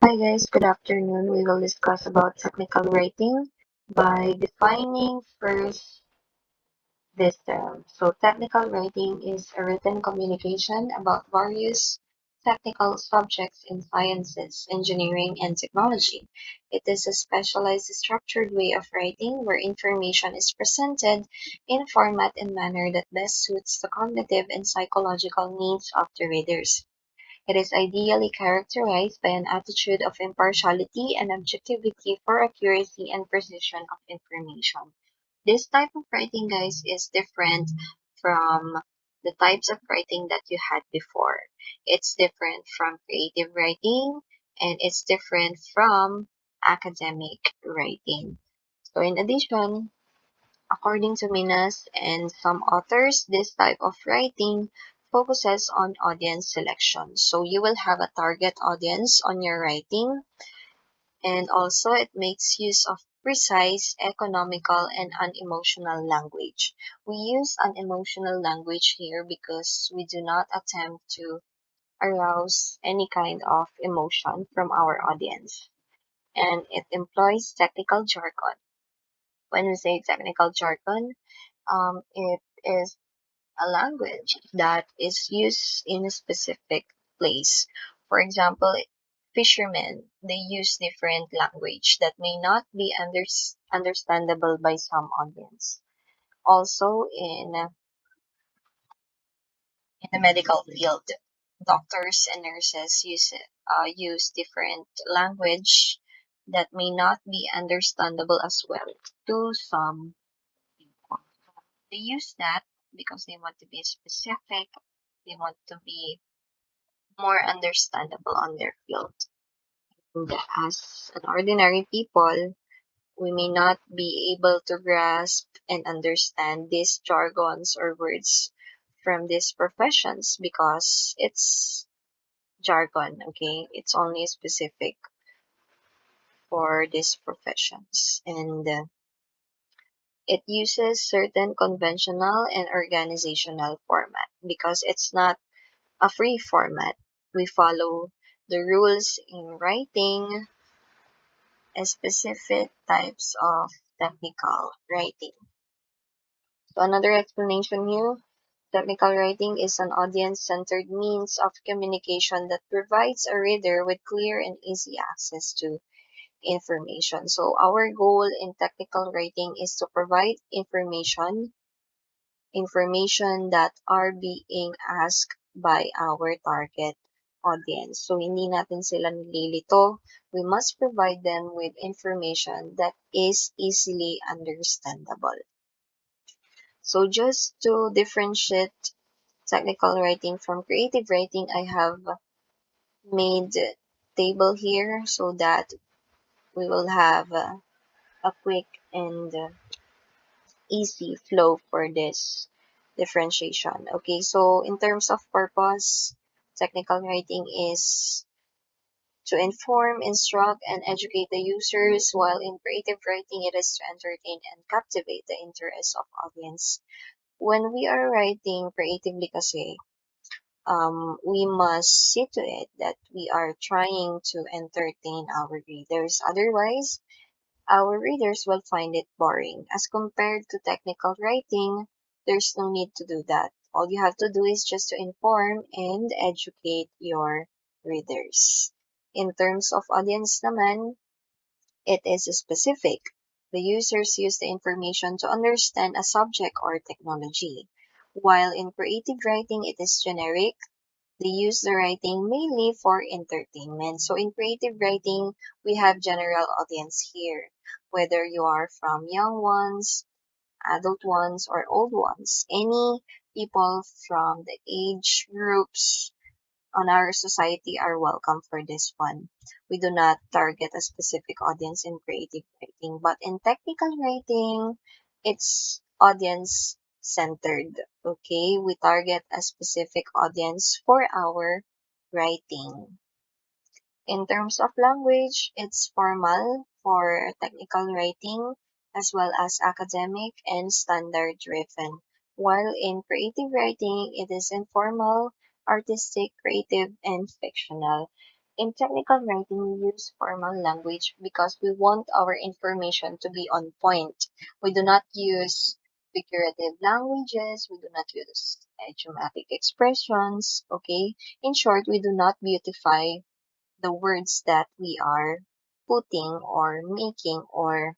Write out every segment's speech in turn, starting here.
Hi guys, good afternoon. We will discuss about technical writing by defining first this term. So technical writing is a written communication about various technical subjects in sciences, engineering, and technology. It is a specialized structured way of writing where information is presented in a format and manner that best suits the cognitive and psychological needs of the readers. It is ideally characterized by an attitude of impartiality and objectivity for accuracy and precision of information. This type of writing, guys, is different from the types of writing that you had before. It's different from creative writing and it's different from academic writing. So, in addition, according to Minas and some authors, this type of writing focuses on audience selection. So you will have a target audience on your writing, and also it makes use of precise, economical, and unemotional language. We use unemotional language here because we do not attempt to arouse any kind of emotion from our audience. And it employs technical jargon. When we say technical jargon, it is a language that is used in a specific place. For example, fishermen, they use different language that may not be understandable by some audience. Also, in the medical field, doctors and nurses use different language that may not be understandable as well to some people. They use that because they want to be specific, they want to be more understandable on their field. And as an ordinary people, we may not be able to grasp and understand these jargons or words from these professions because it's jargon, okay? It's only specific for these professions. And it uses certain conventional and organizational format because it's not a free format. We follow the rules in writing specific types of technical writing. So another explanation here, technical writing is an audience-centered means of communication that provides a reader with clear and easy access to information. So our goal in technical writing is to provide information that are being asked by our target audience. So, hindi natin sila nililito. We must provide them with information that is easily understandable. So, just to differentiate technical writing from creative writing, I have made table here so that we will have a quick and easy flow for this differentiation. Okay, so in terms of purpose, technical writing is to inform, instruct, and educate the users, while in creative writing, it is to entertain and captivate the interest of audience. When we are writing creatively kasi, we must see to it that we are trying to entertain our readers. Otherwise, our readers will find it boring. As compared to technical writing, there's no need to do that. All you have to do is just to inform and educate your readers. In terms of audience naman, it is specific. The users use the information to understand a subject or technology. While in creative writing, it is generic. They use the writing mainly for entertainment. So in creative writing, we have general audience here, whether you are from young ones, adult ones, or old ones. Any people from the age groups on our society are welcome for this one. We do not target a specific audience in creative writing, but in technical writing, it's audience centered. Okay, we target a specific audience for our writing. In terms of language, it's formal for technical writing as well as academic and standard driven. While in creative writing, it is informal, artistic, creative, and fictional. In technical writing, we use formal language because we want our information to be on point. We do not use figurative languages, we do not use idiomatic expressions, okay? In short, we do not beautify the words that we are putting or making or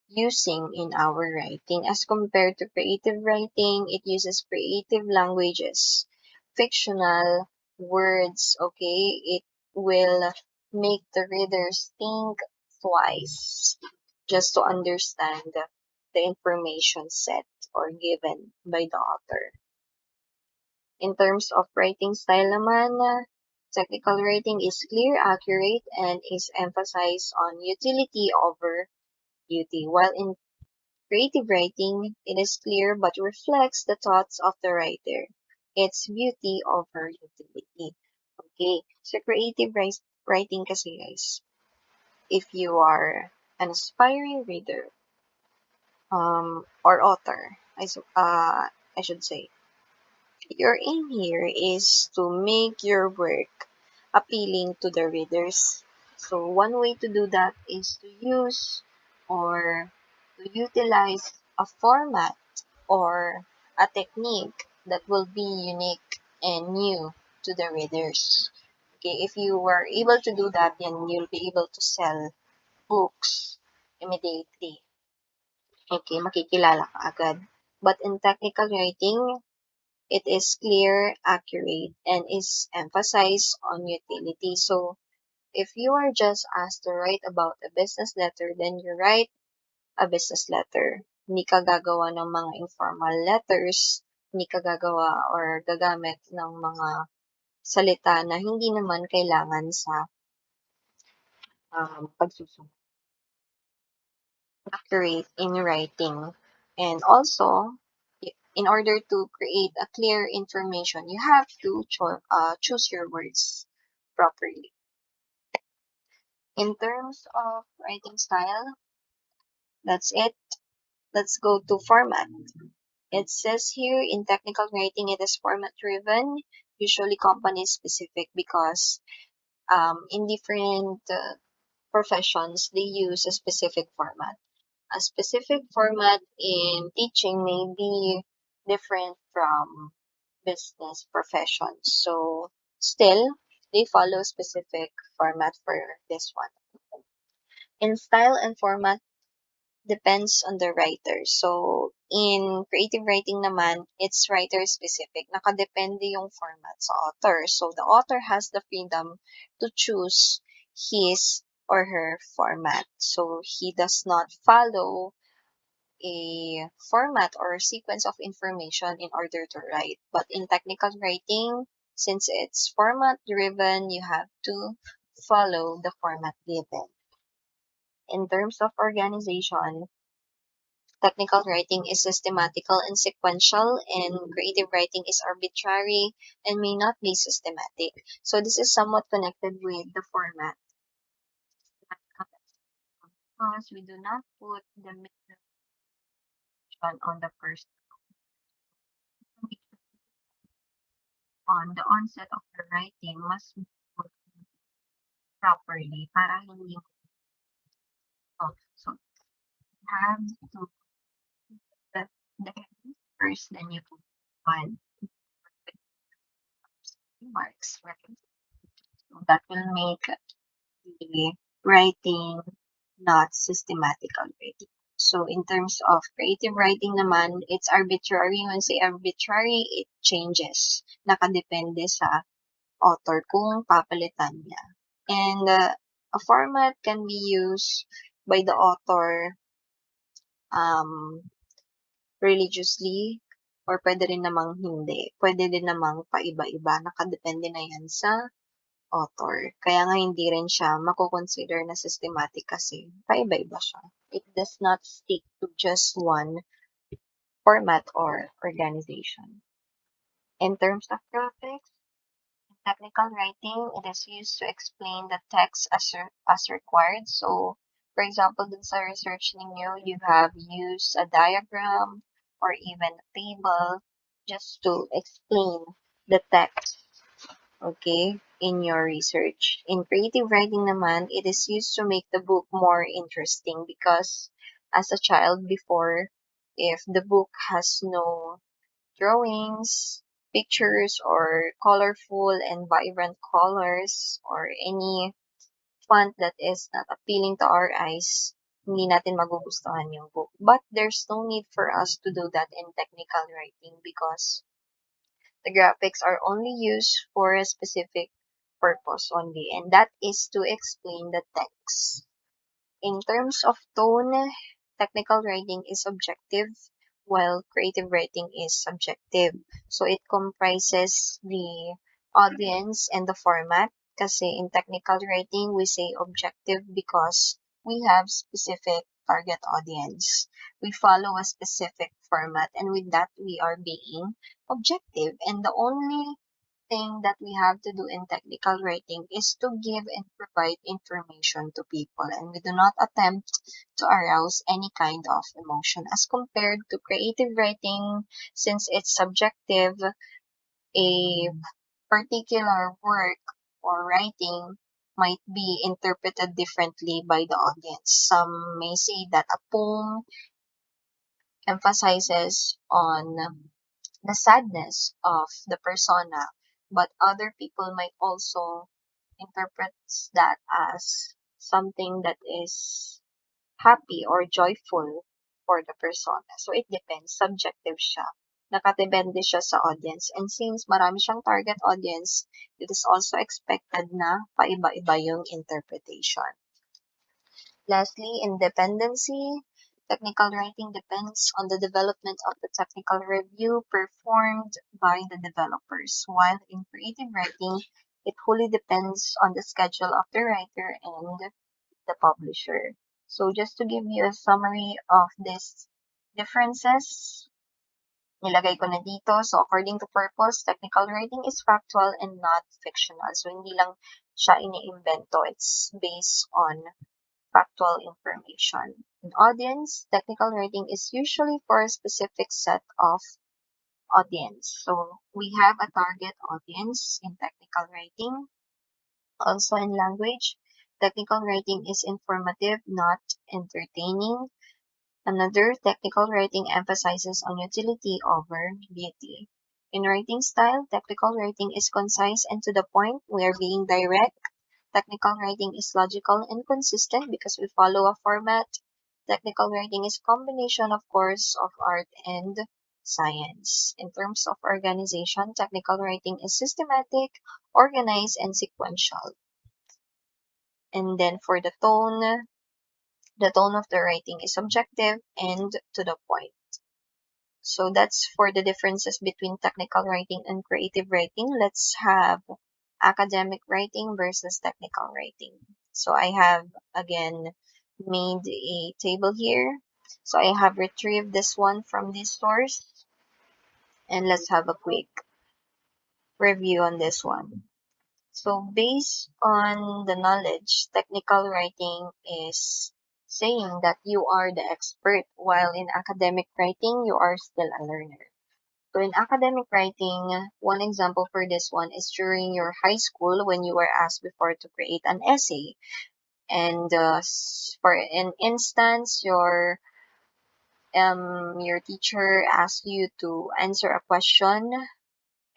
using in our writing. As compared to creative writing, it uses creative languages, fictional words, okay? It will make the readers think twice just to understand the information set or given by the author. In terms of writing style naman, technical writing is clear, accurate, and is emphasized on utility over beauty, while in creative writing, it is clear but reflects the thoughts of the writer. It's beauty over utility. Okay, so writing kasi guys, if you are an aspiring reader or author, I should say, your aim here is to make your work appealing to the readers. So one way to do that is to use or to utilize a format or a technique that will be unique and new to the readers. Okay, if you were able to do that, then you'll be able to sell books immediately. Okay, makikilala ka agad. But in technical writing, it is clear, accurate, and is emphasized on utility. So, if you are just asked to write about a business letter, then you write a business letter. Hindi ka gagawa ng mga informal letters, hindi ka gagawa or gagamit ng mga salita na hindi naman kailangan sa pagsusulat. Accurate in writing. And also, in order to create a clear information, you have to choose your words properly. In terms of writing style, that's it. Let's go to format. It says here in technical writing, it is format driven, usually company specific because in different professions, they use a specific format. A specific format in teaching may be different from business professions. So still, they follow specific format for this one. In style and format, depends on the writer. So, in creative writing naman, it's writer specific. Nakadepende yung format sa author. So, the author has the freedom to choose his or her format. So, he does not follow a format or sequence of information in order to write. But in technical writing, since it's format driven, you have to follow the format given. In terms of organization, technical writing is systematical and sequential, and creative writing is arbitrary and may not be systematic. So this is somewhat connected with the format because we do not put the mission on the first on the onset of the writing must be put properly para hindi so you have to put the heading first, then you put one marks, right? So that will make the writing not systematical writing. So in terms of creative writing naman, it's arbitrary. When say arbitrary, it changes. Nakadepende sa author kung papalitan niya. And a format can be used by the author um, religiously or pwede rin namang hindi. Pwede din namang paiba-iba. Nakadepende na yan sa author. Kaya nga hindi rin siya mako-consider na systematic kasi paiba-iba siya. It does not stick to just one format or organization. In terms of graphics, in technical writing, it is used to explain the text as required. So, for example, dun sa research ninyo, you have used a diagram or even a table just to explain the text okay, in your research. In creative writing naman, it is used to make the book more interesting because as a child before, if the book has no drawings, pictures, or colorful and vibrant colors, or any font that is not appealing to our eyes, hindi natin magugustuhan yung book. But there's no need for us to do that in technical writing because the graphics are only used for a specific purpose only, and that is to explain the text. In terms of tone, technical writing is objective, while creative writing is subjective. So it comprises the audience and the format. Kasi in technical writing, we say objective because we have specific target audience. We follow a specific format, and with that, we are being objective. And the only thing that we have to do in technical writing is to give and provide information to people, and we do not attempt to arouse any kind of emotion. As compared to creative writing, since it's subjective, a particular work or writing might be interpreted differently by the audience. Some may say that a poem emphasizes on the sadness of the persona, but other people might also interpret that as something that is happy or joyful for the persona. So it depends, subjective siya. Nakadepende siya sa audience. And since marami siyang target audience, it is also expected na paiba-iba yung interpretation. Lastly, independency. Technical writing depends on the development of the technical review performed by the developers, while in creative writing, it wholly depends on the schedule of the writer and the publisher. So just to give you a summary of these differences, nilagay ko na dito. So according to purpose, technical writing is factual and not fictional. So hindi lang siya iniimbento. It's based on factual information. In audience, technical writing is usually for a specific set of audience. So we have a target audience in technical writing. Also in language, technical writing is informative, not entertaining. Another, technical writing emphasizes on utility over beauty. In writing style, technical writing is concise and to the point. We are being direct. Technical writing is logical and consistent because we follow a format. Technical writing is a combination, of course, of art and science. In terms of organization, technical writing is systematic, organized, and sequential. And then for the tone of the writing is objective and to the point. So that's for the differences between technical writing and creative writing. Let's have academic writing versus technical writing. So I have again made a table here. So I have retrieved this one from this source, and let's have a quick review on this one. So based on the knowledge, technical writing is saying that you are the expert, while in academic writing, you are still a learner. So in academic writing, one example for this one is during your high school when you were asked before to create an essay. And for an instance, your teacher asks you to answer a question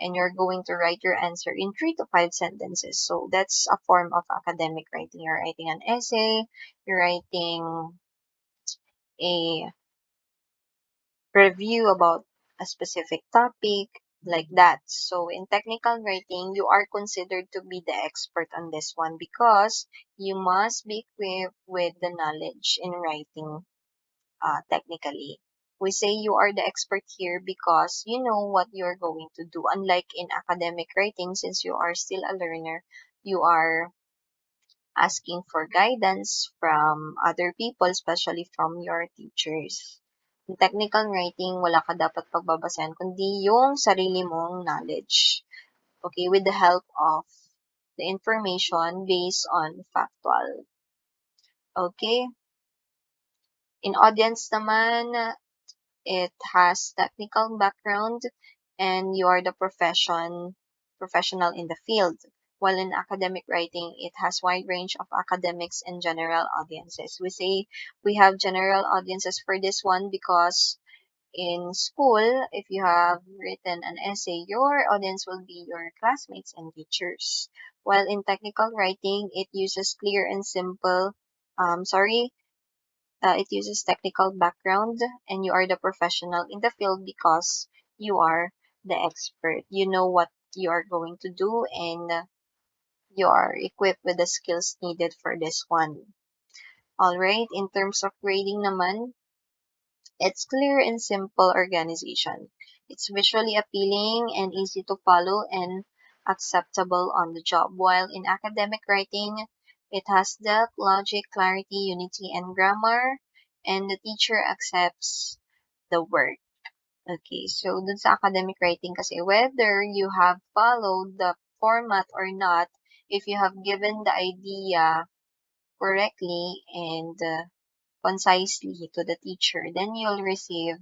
and you're going to write your answer in 3 to 5 sentences. So that's a form of academic writing. You're writing an essay, you're writing a review about a specific topic, like that. So in technical writing, you are considered to be the expert on this one because you must be equipped with the knowledge in writing technically. We say you are the expert here because you know what you're going to do. Unlike in academic writing, since you are still a learner, you are asking for guidance from other people, especially from your teachers. In technical writing, wala ka dapat pagbabasehan, kundi yung sarili mong knowledge. Okay, with the help of the information based on factual. Okay, in audience naman, it has technical background and you are the profession professional in the field. While in academic writing, it has wide range of academics and general audiences. We say we have general audiences for this one because in school, if you have written an essay, your audience will be your classmates and teachers. While in technical writing, it uses clear and simple, it uses technical background, and you are the professional in the field because you are the expert. You know what you are going to do, and you are equipped with the skills needed for this one. Alright, in terms of grading naman, it's clear and simple organization. It's visually appealing and easy to follow and acceptable on the job. While in academic writing, it has depth, logic, clarity, unity, and grammar, and the teacher accepts the work. Okay, so dun sa academic writing kasi, whether you have followed the format or not, if you have given the idea correctly and concisely to the teacher, then you'll receive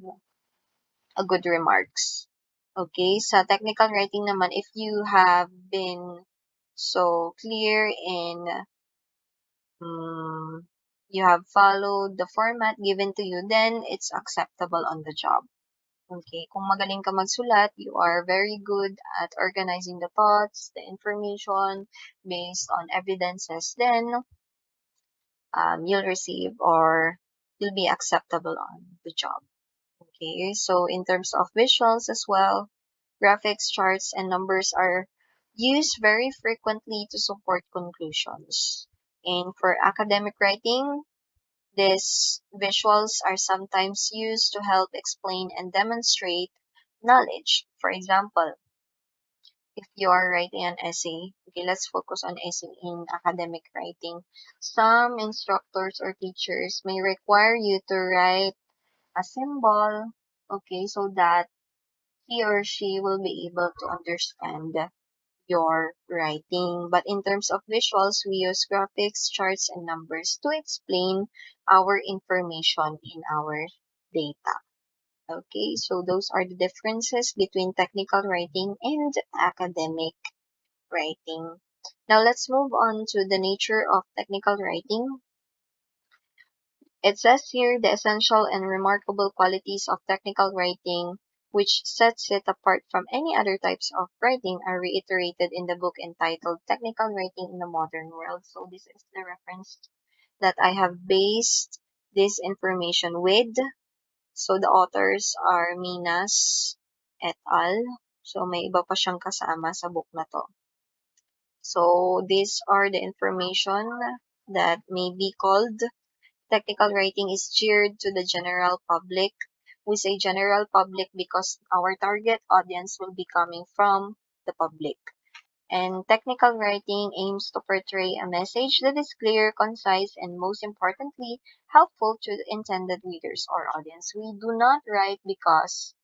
a good remarks. Okay, sa technical writing naman, if you have been so clear in you have followed the format given to you, then it's acceptable on the job. Okay, kung magaling ka magsulat, you are very good at organizing the thoughts, the information based on evidences, then you'll receive or you'll be acceptable on the job. Okay, so in terms of visuals as well, graphics, charts, and numbers are used very frequently to support conclusions. And for academic writing, these visuals are sometimes used to help explain and demonstrate knowledge. For example, if you are writing an essay, okay, let's focus on essay in academic writing. Some instructors or teachers may require you to write a symbol, okay, so that he or she will be able to understand your writing. But in terms of visuals, we use graphics, charts, and numbers to explain our information in our data. Okay, so those are the differences between technical writing and academic writing. Now let's move on to the nature of technical writing. It says here the essential and remarkable qualities of technical writing, which sets it apart from any other types of writing, are reiterated in the book entitled Technical Writing in the Modern World. So this is the reference that I have based this information with. So the authors are Minas et al. So may iba pa siyang kasama sa book na to. So these are the information that may be called technical writing is geared to the general public. We say general public because our target audience will be coming from the public. And technical writing aims to portray a message that is clear, concise, and most importantly, helpful to the intended readers or audience. We do not write because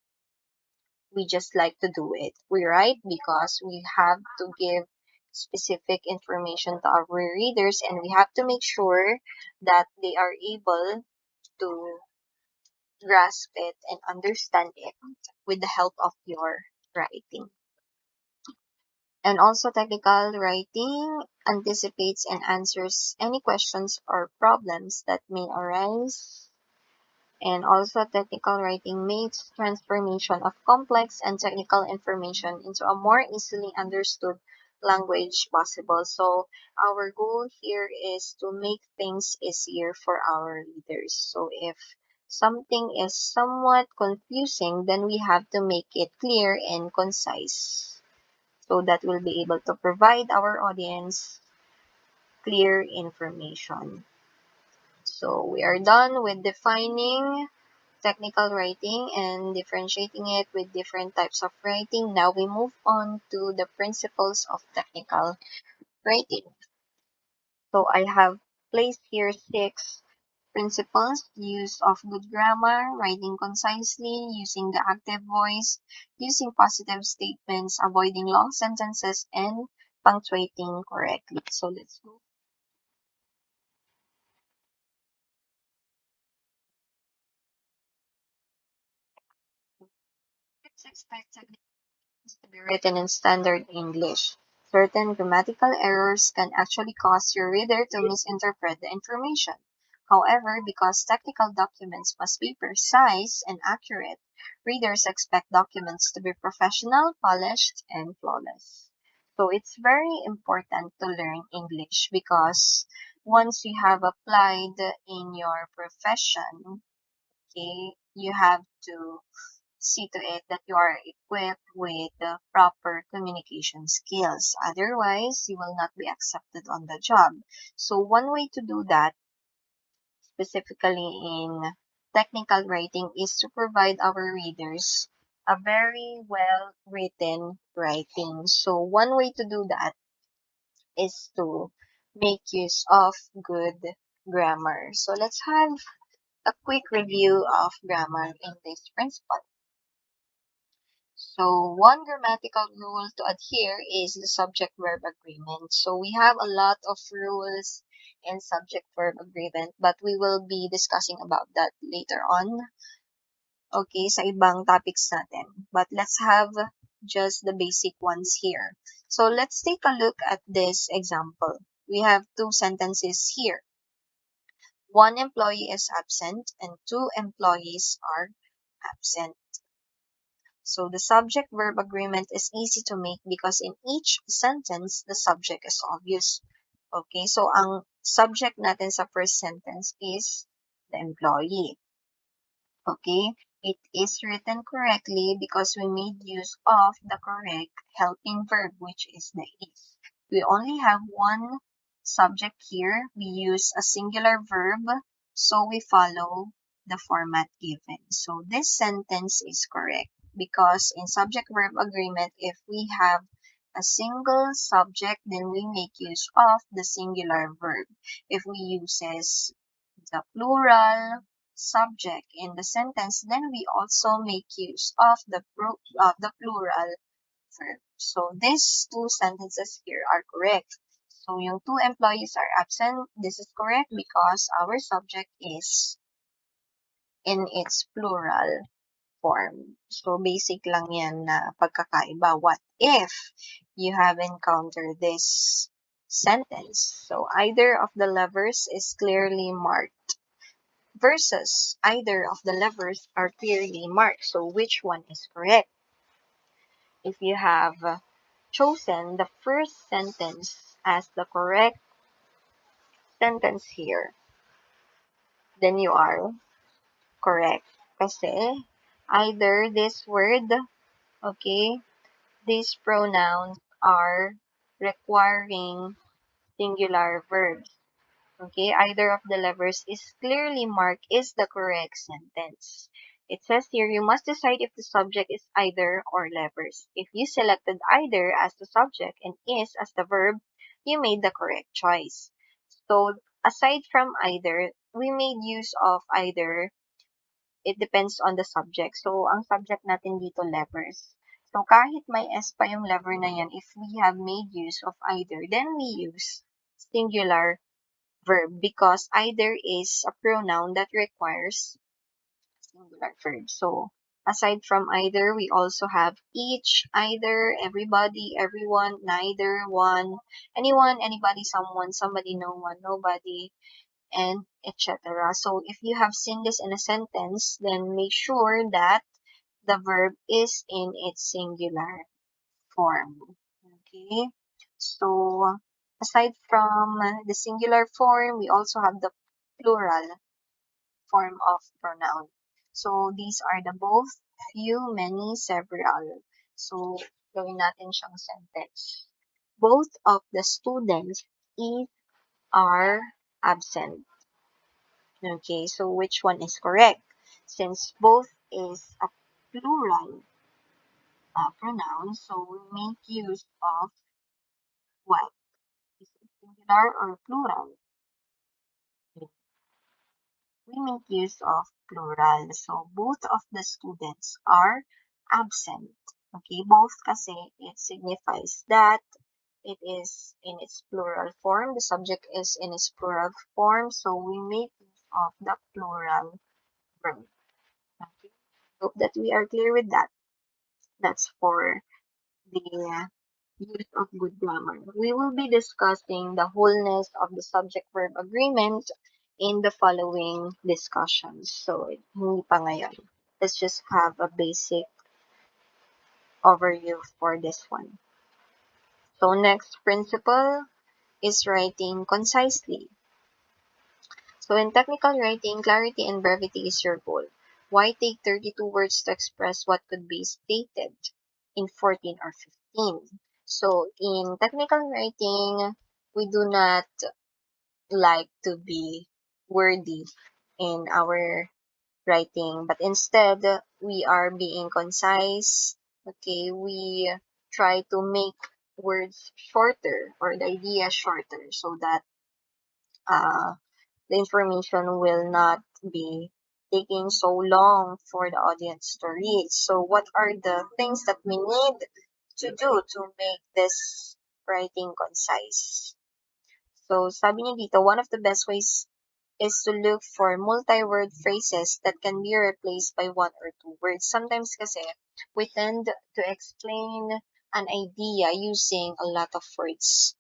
we just like to do it. We write because we have to give specific information to our readers, and we have to make sure that they are able to grasp it and understand it with the help of your writing. And also, technical writing anticipates and answers any questions or problems that may arise. And also, technical writing makes transformation of complex and technical information into a more easily understood language possible. So, our goal here is to make things easier for our readers. So, if something is somewhat confusing, then we have to make it clear and concise so that we'll be able to provide our audience clear information. So, we are done with defining technical writing and differentiating it with different types of writing. Now we move on to the principles of technical writing. So I have placed here 6 principles: use of good grammar, writing concisely, using the active voice, using positive statements, avoiding long sentences, and punctuating correctly. So let's go. Let's expect technical be written in standard English. Certain grammatical errors can actually cause your reader to misinterpret the information. However, because technical documents must be precise and accurate, readers expect documents to be professional, polished, and flawless. So it's very important to learn English because once you have applied in your profession, okay, you have to see to it that you are equipped with the proper communication skills. Otherwise, you will not be accepted on the job. So one way to do that, specifically in technical writing, is to provide our readers a very well written writing. So one way to do that is to make use of good grammar. So let's have a quick review of grammar in this principle. So one grammatical rule to adhere is the subject-verb agreement. So we have a lot of rules in subject-verb agreement, but we will be discussing about that later on, okay, sa ibang topics natin. But let's have just the basic ones here. So let's take a look at this example. We have two sentences here. One employee is absent and two employees are absent. So the subject-verb agreement is easy to make because in each sentence, the subject is obvious. Okay, so ang subject natin sa first sentence is the employee. Okay, it is written correctly because we made use of the correct helping verb, which is the is. We only have one subject here. We use a singular verb, so we follow the format given. So this sentence is correct because in subject-verb agreement, if we have a single subject, then we make use of the singular verb. If we uses the plural subject in the sentence, then we also make use of the plural verb. So these two sentences here are correct. So yung two employees are absent. This is correct because our subject is in its plural form. So basic lang yan na pagkakaiba. What if you have encountered this sentence? So either of the levers is clearly marked versus either of the levers are clearly marked. So which one is correct? If you have chosen the first sentence as the correct sentence here, then you are correct. Kasi either this word, okay, these pronouns are requiring singular verbs. Okay, either of the levers is clearly marked is the correct sentence. It says here, you must decide if the subject is either or levers. If you selected either as the subject and is as the verb, you made the correct choice. So, aside from either, we made use of either. It depends on the subject. So, ang subject natin dito, levers. So, kahit may S pa yung lever na yan, if we have made use of either, then we use singular verb because either is a pronoun that requires singular verb. So, aside from either, we also have each, either, everybody, everyone, neither, one, anyone, anybody, someone, somebody, no one, nobody, and etc. So, if you have seen this in a sentence, then make sure that the verb is in its singular form. Okay? So, aside from the singular form, we also have the plural form of pronoun. So, these are the both, few, many, several. So, gawin natin siyang sentence. Both of the students are absent. Okay, so which one is correct? Since both is a plural pronoun, so we make use of what? Is it singular or plural? We make use of plural. So, both of the students are absent. Okay, both kasi it signifies that it is in its plural form. The subject is in its plural form. So, we make use of the plural verb. Okay, hope that we are clear with that. That's for the use of good grammar. We will be discussing the wholeness of the subject-verb agreement in the following discussions. So, hindi pa ngayon. Let's just have a basic overview for this one. So, next principle is writing concisely. So, in technical writing, clarity and brevity is your goal. Why take 32 words to express what could be stated in 14 or 15? So, in technical writing, we do not like to be wordy in our writing, but instead, we are being concise. Okay, we try to make words shorter or the idea shorter so that uh, the information will not be taking so long for the audience to read. So what are the things that we need to do to make this writing concise? So sabi niya dito, one of the best ways is to look for multi-word phrases that can be replaced by one or two words. Sometimes kasi we tend to explain an idea using a lot of words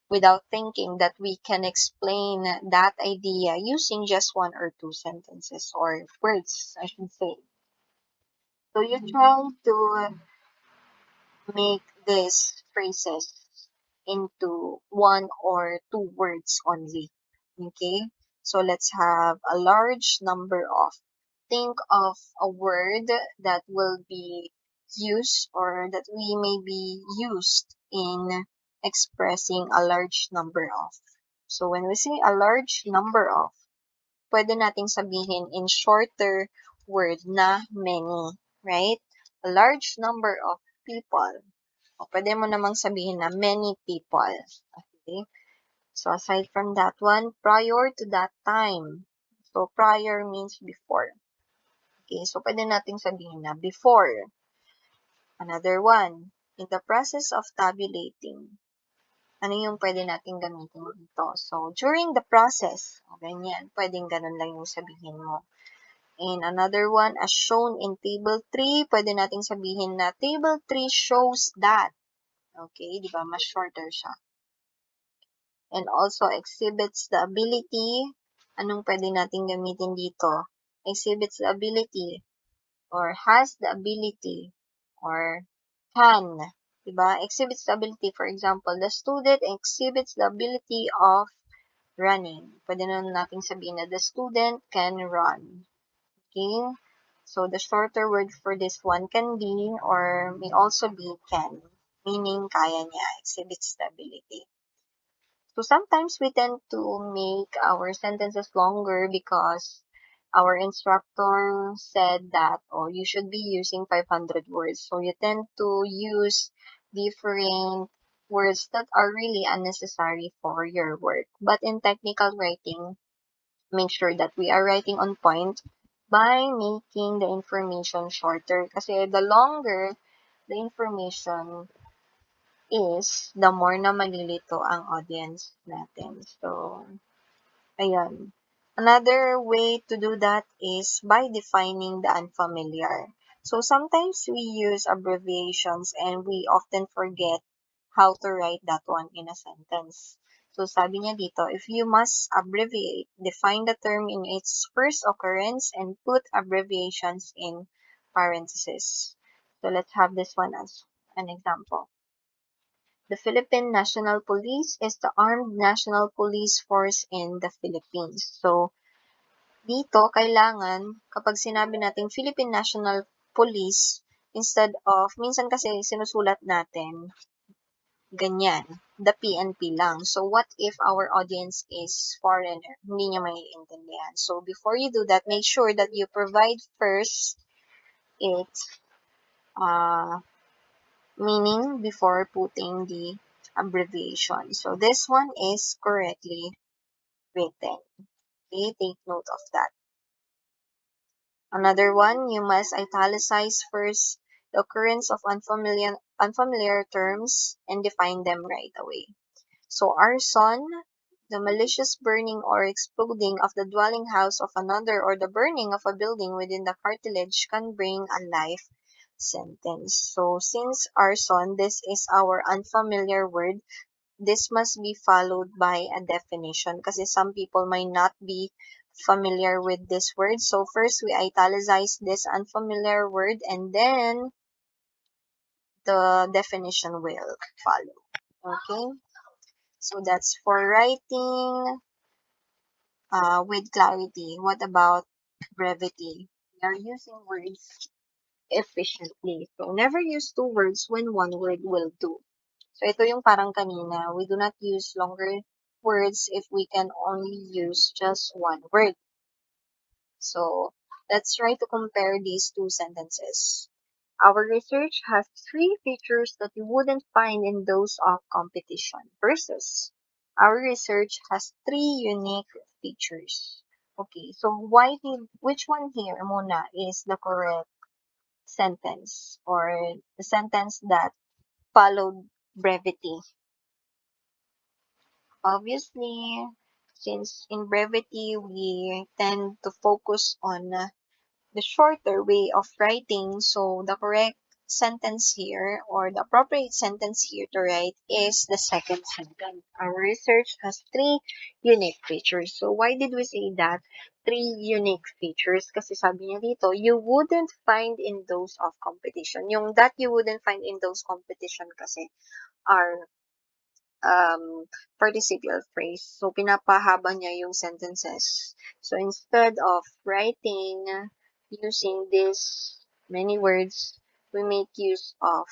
without thinking that we can explain that idea using just one or two sentences or words, I should say. So you try to make these phrases into one or two words only. Okay? So let's have a large number of. Think of a word that will be used or that we may be used in expressing a large number of. So when we say a large number of, pwede nating sabihin in shorter word na many, right? A large number of people. O pwede mo namang sabihin na many people. Okay? So aside from that one, prior to that time. So prior means before. Okay, so pwede nating sabihin na before. Another one, in the process of tabulating. Ano yung pwede nating gamitin dito? So, during the process, o ganyan, pwedeng ganun lang yung sabihin mo. And another one, as shown in table 3, pwede nating sabihin na table 3 shows that. Okay, di ba? Mas shorter siya. And also exhibits the ability. Anong pwede nating gamitin dito? Exhibits the ability or has the ability or can. Diba? Exhibits the ability. For example, the student exhibits the ability of running. Pwede na natin sabihin na the student can run. Okay? So, the shorter word for this one can be or may also be can. Meaning, kaya niya. Exhibits the ability. So sometimes we tend to make our sentences longer because our instructor said that, oh, you should be using 500 words. So you tend to use different words that are really unnecessary for your work. But in technical writing, make sure that we are writing on point by making the information shorter. Kasi the longer the information is, the more na malilito ang audience natin. So, ayan. Another way to do that is by defining the unfamiliar. So, sometimes we use abbreviations and we often forget how to write that one in a sentence. So, sabi niya dito, if you must abbreviate, define the term in its first occurrence and put abbreviations in parentheses. So, let's have this one as an example. The Philippine National Police is the armed national police force in the Philippines. So, dito, kailangan, kapag sinabi natin Philippine National Police, instead of, minsan kasi sinusulat natin, ganyan, the PNP lang. So, what if our audience is foreigner? Hindi niya maiintindihan. So, before you do that, make sure that you provide first its meaning before putting the abbreviation. So this one is correctly written. Okay, take note of that. Another one, you must italicize first the occurrence of unfamiliar terms and define them right away. So arson, the malicious burning or exploding of the dwelling house of another or the burning of a building within the cartilage can bring a life sentence. So, since arson, this is our unfamiliar word, this must be followed by a definition kasi some people might not be familiar with this word. So, first we italicize this unfamiliar word and then the definition will follow. Okay? So, that's for writing with clarity. What about brevity? We are using words efficiently. So, never use two words when one word will do. So, ito yung parang kanina. We do not use longer words if we can only use just one word. So, let's try to compare these two sentences. Our research has three features that you wouldn't find in those of competition versus our research has three unique features. Okay, so which one here muna is the correct sentence or the sentence that followed brevity? Obviously, since in brevity we tend to focus on the shorter way of writing, so the correct sentence here or the appropriate sentence here to write is the second sentence. Our research has three unique features. So why did we say that? Three unique features kasi sabi niya dito, you wouldn't find in those of competition. Yung that you wouldn't find in those competition kasi are participial phrase. So, pinapahaba niya yung sentences. So, instead of writing using this many words, we make use of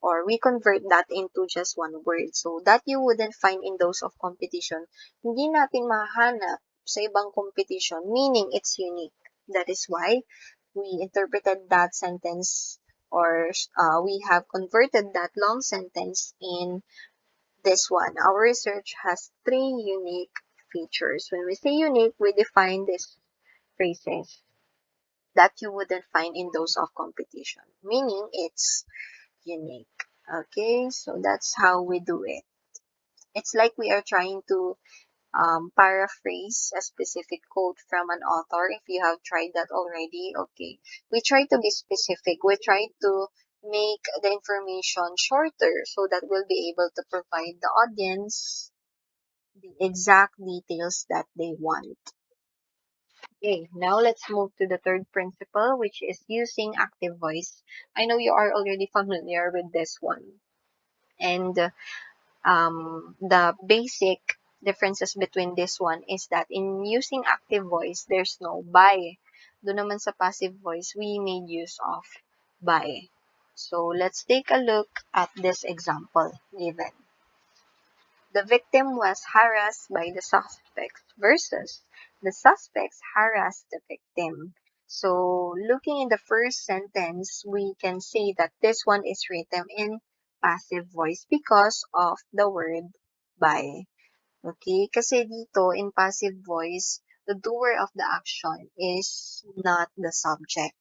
or we convert that into just one word. So, that you wouldn't find in those of competition, hindi natin mahanap sa ibang competition, meaning it's unique. That is why we interpreted that sentence or we have converted that long sentence in this one. Our research has three unique features. When we say unique, we define these phrases that you wouldn't find in those of competition, meaning it's unique. Okay, so that's how we do it. It's like we are trying to paraphrase a specific quote from an author. If you have tried that already, okay. We try to be specific. We try to make the information shorter so that we'll be able to provide the audience the exact details that they want. Okay, now let's move to the third principle, which is using active voice. I know you are already familiar with this one. And the basic differences between this one is that in using active voice, there's no by. Doon naman sa passive voice, we made use of by. So let's take a look at this example given. The victim was harassed by the suspects versus the suspects harassed the victim. So, looking in the first sentence, we can say that this one is written in passive voice because of the word by. Okay? Kasi dito, in passive voice, the doer of the action is not the subject.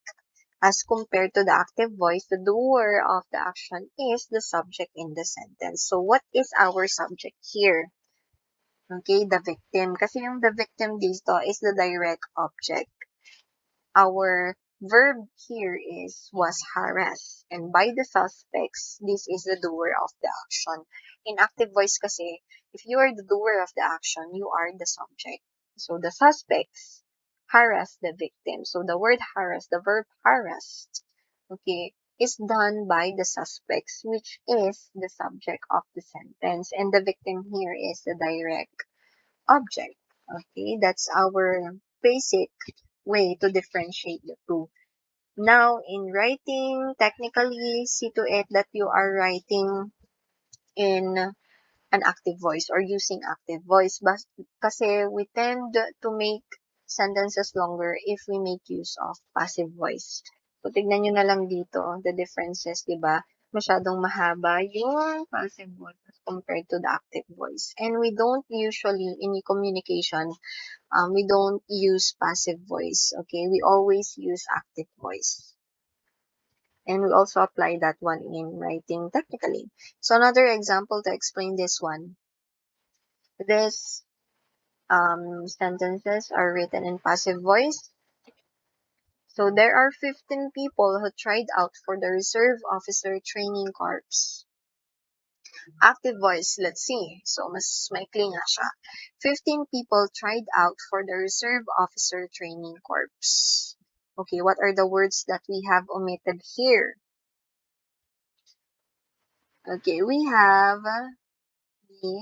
As compared to the active voice, the doer of the action is the subject in the sentence. So, what is our subject here? Okay, the victim. Kasi yung the victim dito is the direct object. Our verb here is was harassed. And by the suspects, this is the doer of the action. In active voice kasi, if you are the doer of the action, you are the subject. So the suspects harass the victim. So the word harass, the verb harassed, okay, is done by the suspects, which is the subject of the sentence. And the victim here is the direct object. Okay, that's our basic way to differentiate the two. Now, in writing, technically, see to it that you are writing in an active voice or using active voice. But kasi we tend to make sentences longer if we make use of passive voice. So, tignan nyo na lang dito, the differences, di ba? Masyadong mahaba yung passive voice as compared to the active voice. And we don't usually, in communication, we don't use passive voice, okay? We always use active voice. And we also apply that one in writing technically. So another example to explain this one. These sentences are written in passive voice. So there are 15 people who tried out for the Reserve Officer Training Corps. Active voice, let's see. So, mas maikli nga siya. 15 people tried out for the Reserve Officer Training Corps. Okay, what are the words that we have omitted here? Okay, we have the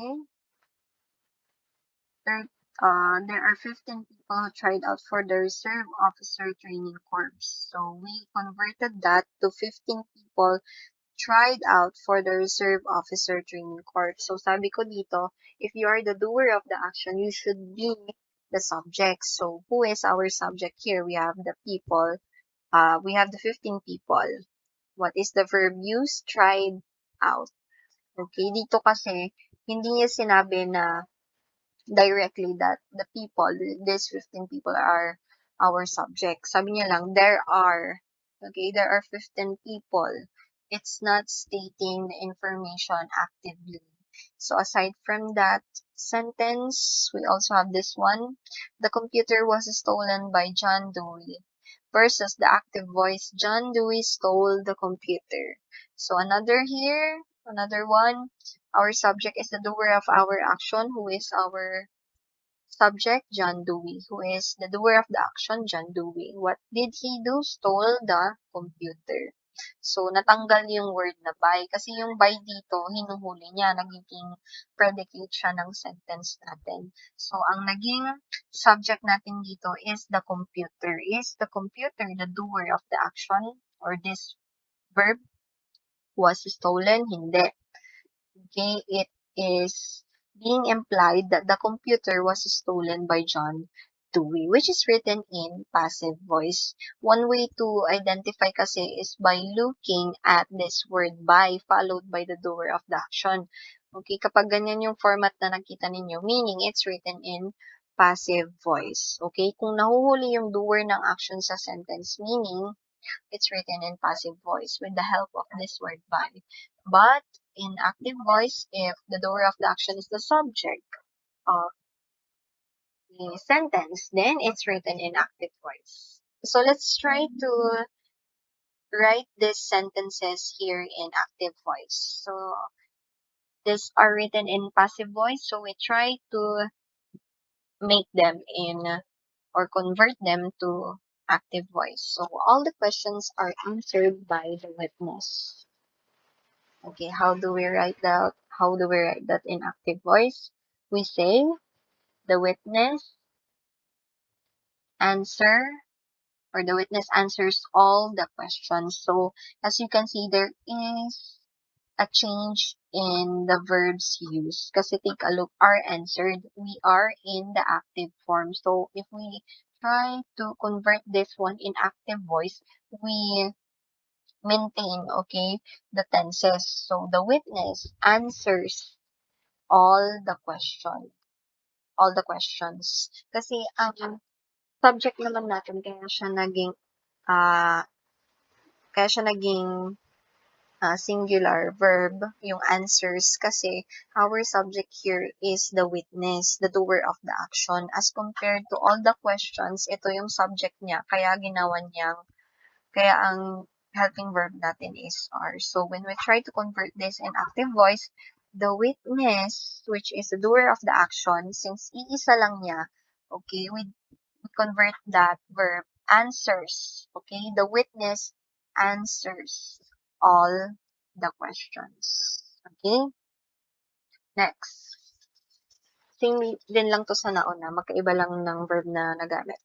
there are 15 people who tried out for the Reserve Officer Training Corps. So, we converted that to 15 people tried out for the Reserve Officer Training Corps. So, sabi ko dito, if you are the doer of the action, you should be the subject. So, who is our subject here? We have the people. We have the 15 people. What is the verb used? Tried out. Okay, dito kasi, hindi niya sinabi na directly that the people, these 15 people are our subject. Sabi niya lang, there are 15 people. It's not stating the information actively. So aside from that sentence, we also have this one. The computer was stolen by John Dewey versus the active voice, John Dewey stole the computer. So another one, our subject is the doer of our action, who is our subject, John Dewey, who is the doer of the action, John Dewey. What did he do? Stole the computer. So, natanggal yung word na by. Kasi yung by dito, hinuhuli niya. Nagiging predicate siya ng sentence natin. So, ang naging subject natin dito is the computer. Is the computer the doer of the action? Or this verb was stolen? Hindi. Okay, it is being implied that the computer was stolen by John Dewey, which is written in passive voice. One way to identify kasi is by looking at this word by followed by the doer of the action. Okay, kapag ganyan yung format na nakita ninyo, meaning it's written in passive voice. Okay, kung nahuhuli yung doer ng action sa sentence, meaning it's written in passive voice with the help of this word by. But in active voice, if the doer of the action is the subject of the sentence, then it's written in active voice. So let's try to write these sentences here in active voice. So these are written in passive voice, so we try to make them in or convert them to active voice. So all the questions are answered by the witness. Okay, how do we write that? How do we write that in active voice? We say the witness answer or the witness answers all the questions. So as you can see, there is a change in the verbs used. Kasi take a look, are answered. We are in the active form. So if we try to convert this one in active voice, we maintain, okay, the tenses. So the witness answers all the questions. Kasi ang subject naman natin ah kaya siya naging singular verb yung answers kasi our subject here is the witness, the doer of the action. As compared to all the questions, ito yung subject niya, kaya kaya ang helping verb natin is are. So when we try to convert this in active voice, the witness, which is the doer of the action, since iisa lang niya, okay, we convert that verb answers. Okay, the witness answers all the questions. Okay, next. Same din lang to sa nauna, magkaiba lang ng verb na nagamit.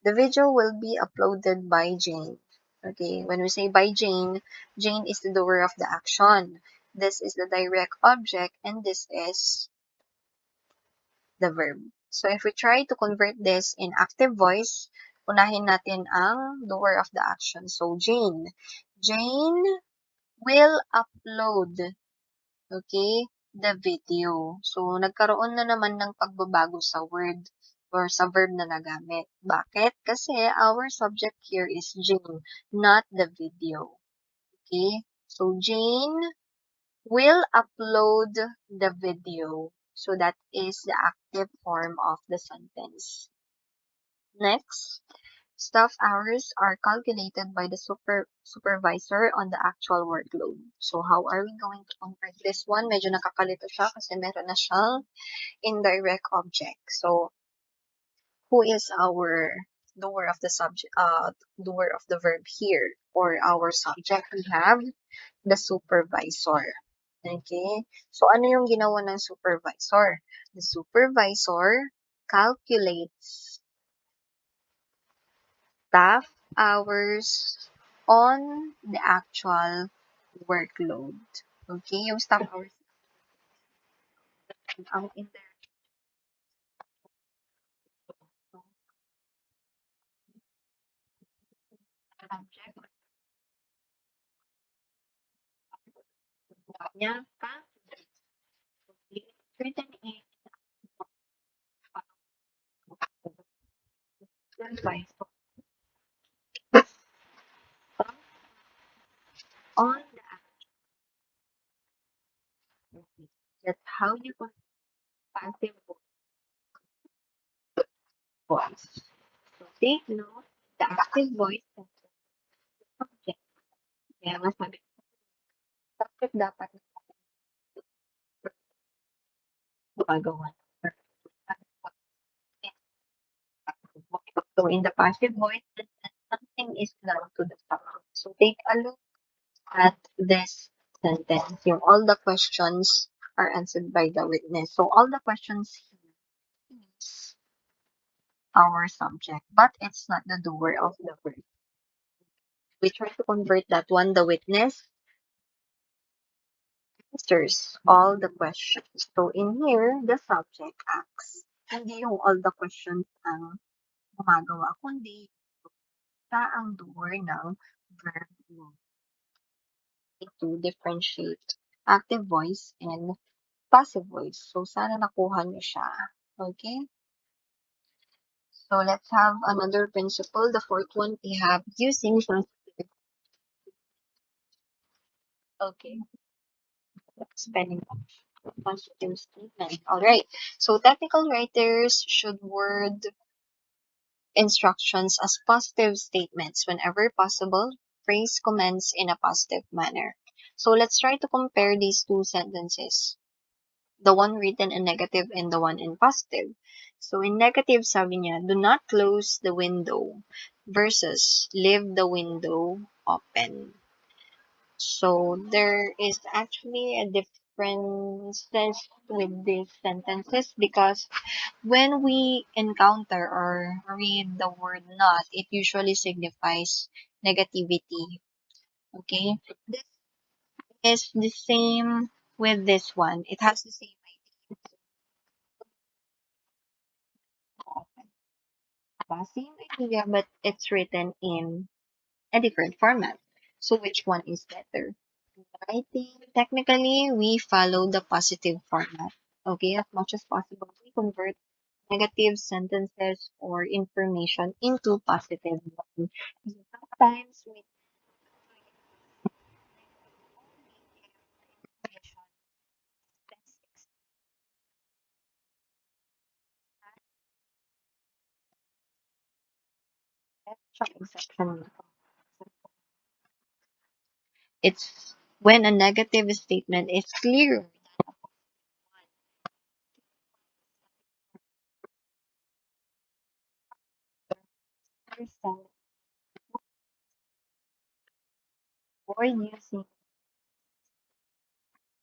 The video will be uploaded by Jane. Okay, when we say by Jane, Jane is the doer of the action. This is the direct object and this is the verb. So if we try to convert this in active voice, unahin natin ang doer of the action. So Jane. Jane will upload, okay, the video. So nagkaroon na naman ng pagbabago sa word or sa verb na nagamit. Bakit? Kasi our subject here is Jane, not the video. Okay? So Jane will upload the video. So that is the active form of the sentence. Next, Staff hours are calculated by the supervisor on the actual workload. So how are we going to convert this one? Medyo nakakalito siya kasi meron na siyang indirect object. So who is our doer of the subject, doer of the verb here, or our subject? We have the supervisor. Okay? So ano yung ginawa ng supervisor? The supervisor calculates staff hours on the actual workload. Okay? Yung staff hours ang in there. Subject niya written in supervisor on the activity. That's how you put passive voice. So take note, the active voice is the subject. Kaya nga sabi, subject dapat gumagawa. So in the passive voice, something is done to the subject. So take a look at this sentence. Yung all the questions are answered by the witness. So all the questions here is our subject, but it's not the doer of the verb. We try to convert that one. The witness answers all the questions. So in here, the subject asks. Hindi yung all the questions ang gumagawa, kundi siya ang doer ng verb mo. To differentiate active voice and passive voice. So, sana nakuha niyo siya. Okay? So, let's have another principle. The fourth one, we have using positive. Okay. Spelling positive statement. Alright. So, technical writers should word instructions as positive statements whenever possible. Phrase comments in a positive manner. So, let's try to compare these two sentences. The one written in negative and the one in positive. So in negative, sabi niya, do not close the window versus leave the window open. So there is actually a difference with these sentences because when we encounter or read the word not, it usually signifies negativity. Okay? This is the same with this one. It has the same same idea, but it's written in a different format. So which one is better? I think technically we follow the positive format. Okay, as much as possible, we convert negative sentences or information into positive one. Because sometimes we exception. It's when a negative statement is clear. Understand or using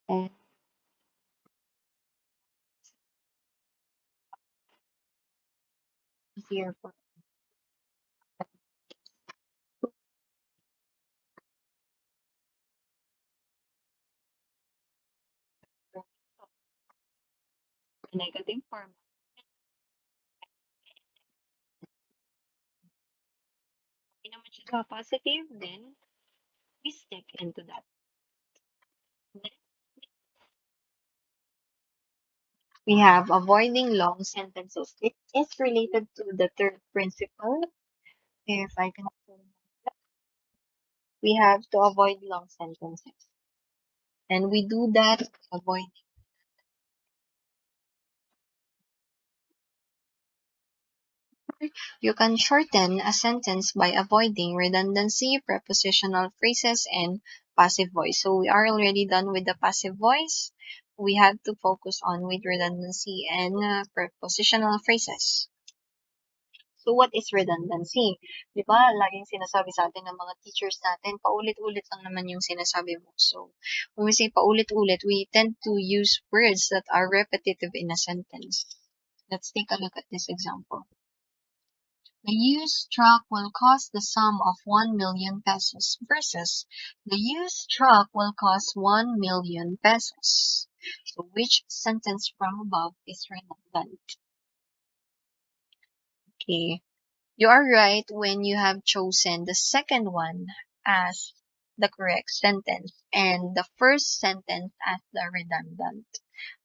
and easier for the negative format. Hindi naman siya sa positive, then we stick into that. Next, we have avoiding long sentences. It is related to the third principle. If I can say that, we have to avoid long sentences. And we do that avoid You can shorten a sentence by avoiding redundancy, prepositional phrases, and passive voice. So we are already done with the passive voice. We have to focus on with redundancy and prepositional phrases. So what is redundancy? 'Di ba, laging sinasabi sa atin ng mga teachers natin, paulit-ulit lang naman yung sinasabi mo. So, when we say paulit-ulit, we tend to use words that are repetitive in a sentence. Let's take a look at this example. The used truck will cost the sum of 1 million pesos versus the used truck will cost 1 million pesos. So which sentence from above is redundant? Okay. You are right when you have chosen the second one as the correct sentence and the first sentence as the redundant.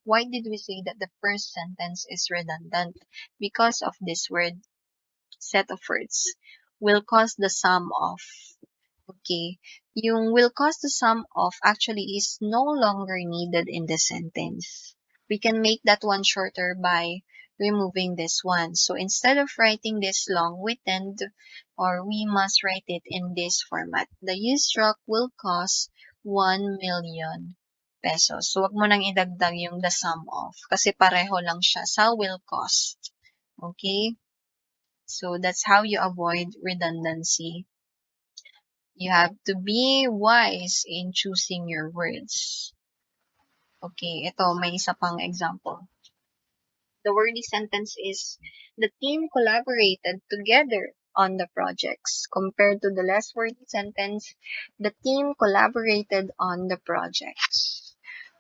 Why did we say that the first sentence is redundant? Because of this word, set of words, will cause the sum of. Okay, yung will cause the sum of actually is no longer needed in the sentence. We can make that one shorter by removing this one. So instead of writing this long, we tend or we must write it in this format. The used truck will cost 1 million pesos. So wag mo nang idagdag yung the sum of kasi pareho lang siya sa will cost. Okay? So that's how you avoid redundancy. You have to be wise in choosing your words. Okay, ito, may isa pang example. The wordy sentence is, the team collaborated together on the projects. Compared to the less wordy sentence, the team collaborated on the projects.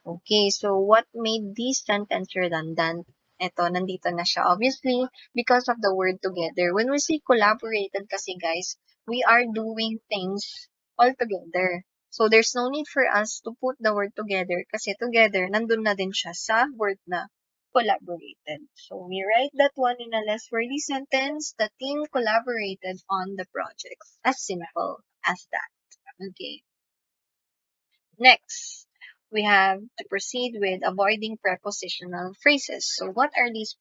Okay, so what made this sentence redundant? Ito, nandito na siya. Obviously, because of the word together. When we say collaborated kasi guys, we are doing things all together. So, there's no need for us to put the word together kasi together, nandun na din siya sa word na collaborated. So, we write that one in a less wordy sentence. The team collaborated on the projects. As simple as that. Okay. Next, we have to proceed with avoiding prepositional phrases. So what are these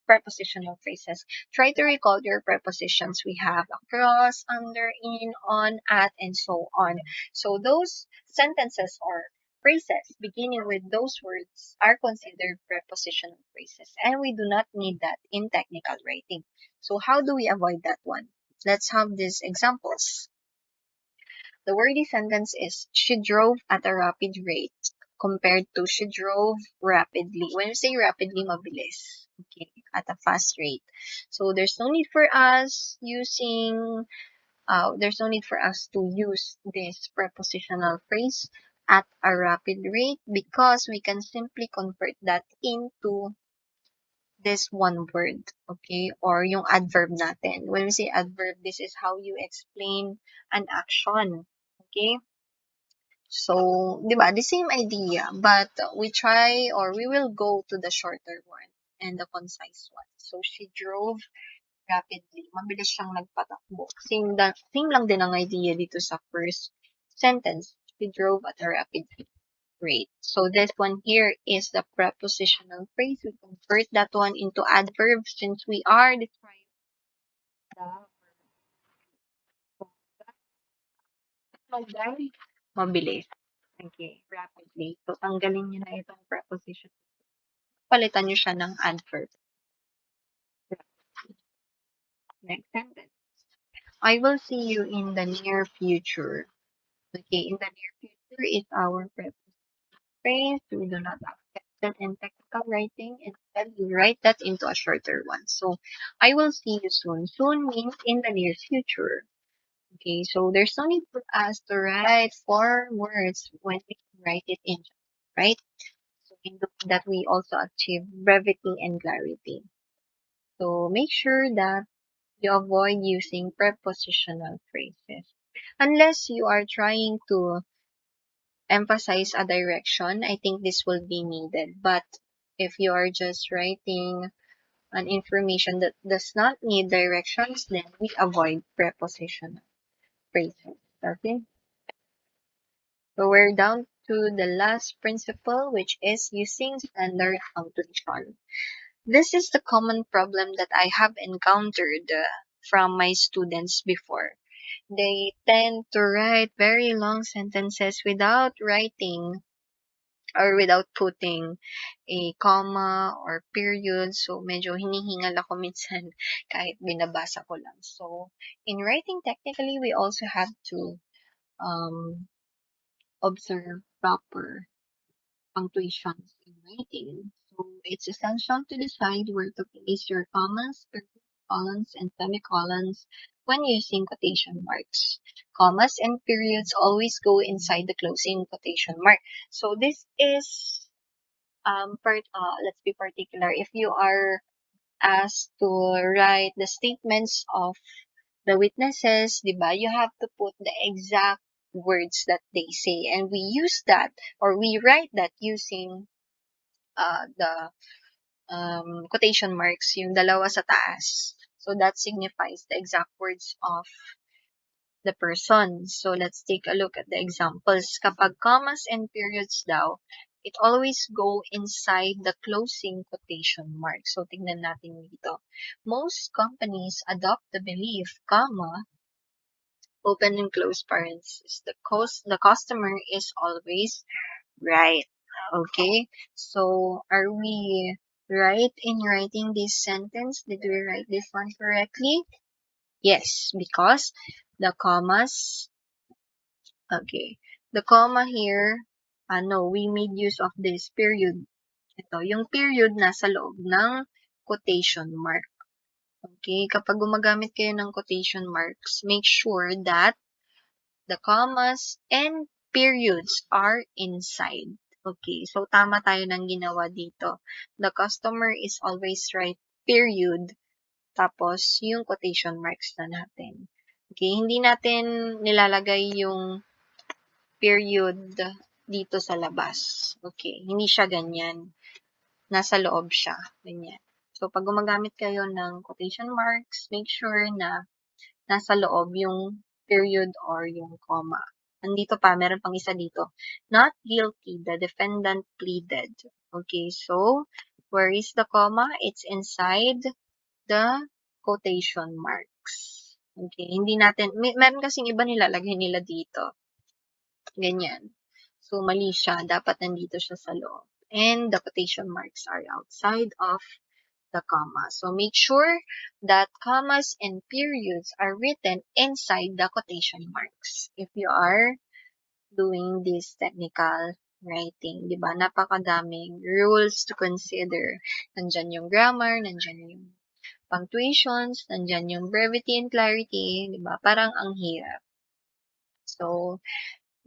prepositional phrases? Try to recall your prepositions. We have across, under, in, on, at, and so on. So those sentences or phrases beginning with those words are considered prepositional phrases, and we do not need that in technical writing. So how do we avoid that one? Let's have these examples. The wordy sentence is, she drove at a rapid rate compared to she drove rapidly. When you say rapidly, mabilis. Okay, at a fast rate. So there's no need for us to use this prepositional phrase at a rapid rate because we can simply convert that into this one word, okay? Or yung adverb natin. When we say adverb, this is how you explain an action, okay? So, di ba, the same idea, but we try or we will go to the shorter one and the concise one. So, she drove rapidly. Mabilis siyang nagpatakbo. Same lang din ang idea dito sa first sentence. She drove at a rapid rate. So, this one here is the prepositional phrase. We convert that one into adverb since we are describing the verb. Mabilis. Okay, rapidly. So, tanggalin niyo na itong preposition. Palitan niyo siya ng adverb. Next sentence. I will see you in the near future. Okay, in the near future is our preposition phrase. We do not accept that in technical writing. Instead, we write that into a shorter one. So, I will see you soon. Soon means in the near future. Okay, so there's no need for us to write 4 words when we can write it in, right? So, in doing that, we also achieve brevity and clarity. So, make sure that you avoid using prepositional phrases. Unless you are trying to emphasize a direction, I think this will be needed. But if you are just writing an information that does not need directions, then we avoid prepositional phrases. Okay? So we're down to the last principle, which is using standard punctuation. This is the common problem that I have encountered from my students before. They tend to write very long sentences without writing or without putting a comma or period. So, medyo hinihingal ako minsan kahit binabasa ko lang. So, in writing, technically, we also have to um, observe proper punctuations in writing. So, it's essential to decide where to place your commas, colons, and semicolons when using quotation marks. Commas and periods always go inside the closing quotation mark. So, this is let's be particular. If you are asked to write the statements of the witnesses, di ba, you have to put the exact words that they say. And we use that or we write that using the quotation marks, yung dalawa sa taas. So that signifies the exact words of the person. So let's take a look at the examples. Kapag commas and periods daw, it always go inside the closing quotation mark. So tingnan natin dito. Most companies adopt the belief, comma, open and close parentheses. The customer is always right. Okay. So are we right in writing this sentence? Did we write this one correctly? Yes, because the commas. Okay. The comma here, no, we made use of this period. Ito, yung period nasa loob ng quotation mark. Okay, kapag gumagamit kayo ng quotation marks, make sure that the commas and periods are inside. Okay, so tama tayo ng ginawa dito. The customer is always right, period. Tapos, yung quotation marks na natin. Okay, hindi natin nilalagay yung period dito sa labas. Okay, hindi siya ganyan. Nasa loob siya. Ganyan. So, pag gumagamit kayo ng quotation marks, make sure na nasa loob yung period or yung comma. Nandito pa, meron pang isa dito. Not guilty, the defendant pleaded. Okay, so, where is the comma? It's inside the quotation marks. Okay, hindi natin, meron kasing iba nilalagay nila dito. Ganyan. So, mali siya. Dapat nandito siya sa loob. And the quotation marks are outside of the comma. So, make sure that commas and periods are written inside the quotation marks. If you are doing this technical writing, di ba? Napakadaming rules to consider. Nandyan yung grammar, nandyan yung punctuations, nandyan yung brevity and clarity, di ba? Parang ang hirap. So,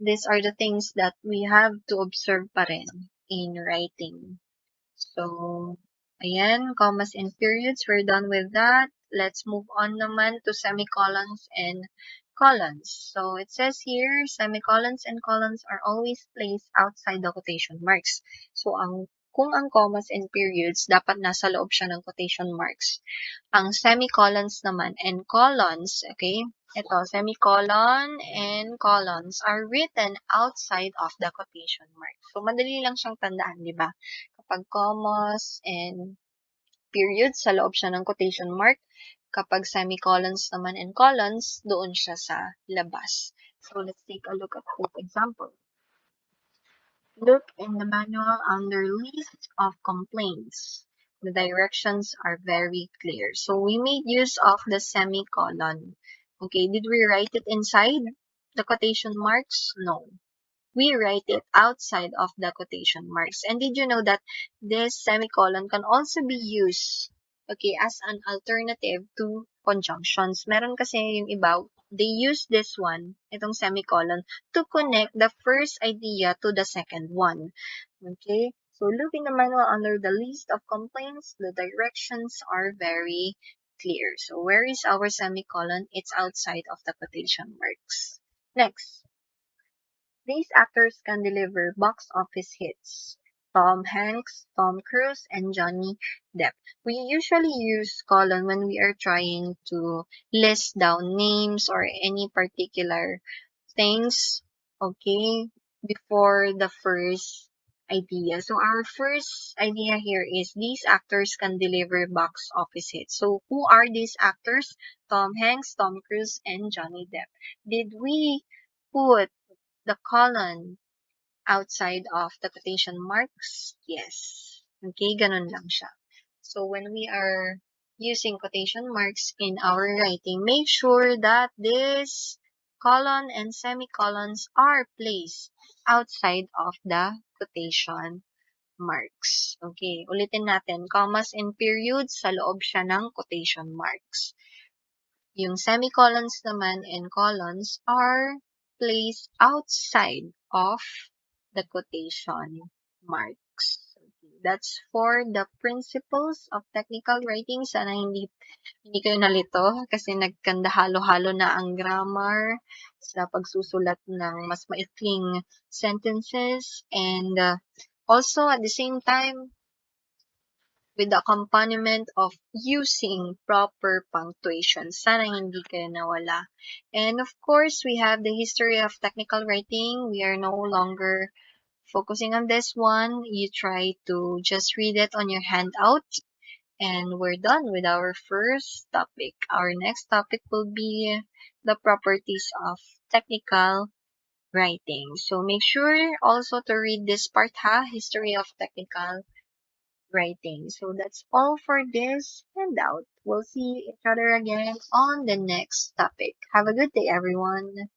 these are the things that we have to observe pa rin in writing. So, ayan, commas and periods, we're done with that. Let's move on naman to semicolons and colons. So, it says here, semicolons and colons are always placed outside the quotation marks. So, kung ang commas and periods, dapat nasa loob siya ng quotation marks. Ang semicolons naman and colons, okay, ito, semicolon and colons are written outside of the quotation mark. So, madali lang siyang tandaan, di ba? Kapag commas and periods, sa loob siya ng quotation mark. Kapag semicolons naman and colons, doon siya sa labas. So, let's take a look at this example. Look in the manual under list of complaints. The directions are very clear. So we made use of the semicolon. Okay, did we write it inside the quotation marks? No. We write it outside of the quotation marks. And did you know that this semicolon can also be used, okay, as an alternative to conjunctions? Meron kasi yung iba, they use this one, itong semicolon, to connect the first idea to the second one. Okay? So, look in the manual under the list of complaints, the directions are very clear. So, where is our semicolon? It's outside of the quotation marks. Next. These actors can deliver box office hits. Tom Hanks, Tom Cruise, and Johnny Depp. We usually use colon when we are trying to list down names or any particular things, okay, before the first idea. So our first idea here is these actors can deliver box office hits. So who are these actors? Tom Hanks, Tom Cruise, and Johnny Depp. Did we put the colon outside of the quotation marks? Yes. Okay, ganun lang siya. So when we are using quotation marks in our writing, make sure that this colon and semicolons are placed outside of the quotation marks. Okay, ulitin natin. Commas and periods, sa loob siya ng quotation marks. Yung semicolons naman and colons are placed outside of the quotation marks. That's for the principles of technical writing. Sana hindi kayo nalito kasi nagkanda halo-halo na ang grammar sa pagsusulat ng mas maikling sentences and also at the same time with the accompaniment of using proper punctuation. Sana hindi kayo nawala. And of course, we have the history of technical writing. We are no longer focusing on this one. You try to just read it on your handout. And we're done with our first topic. Our next topic will be the properties of technical writing. So make sure also to read this part, history of technical writing. So that's all for this handout. We'll see each other again on the next topic. Have a good day, everyone.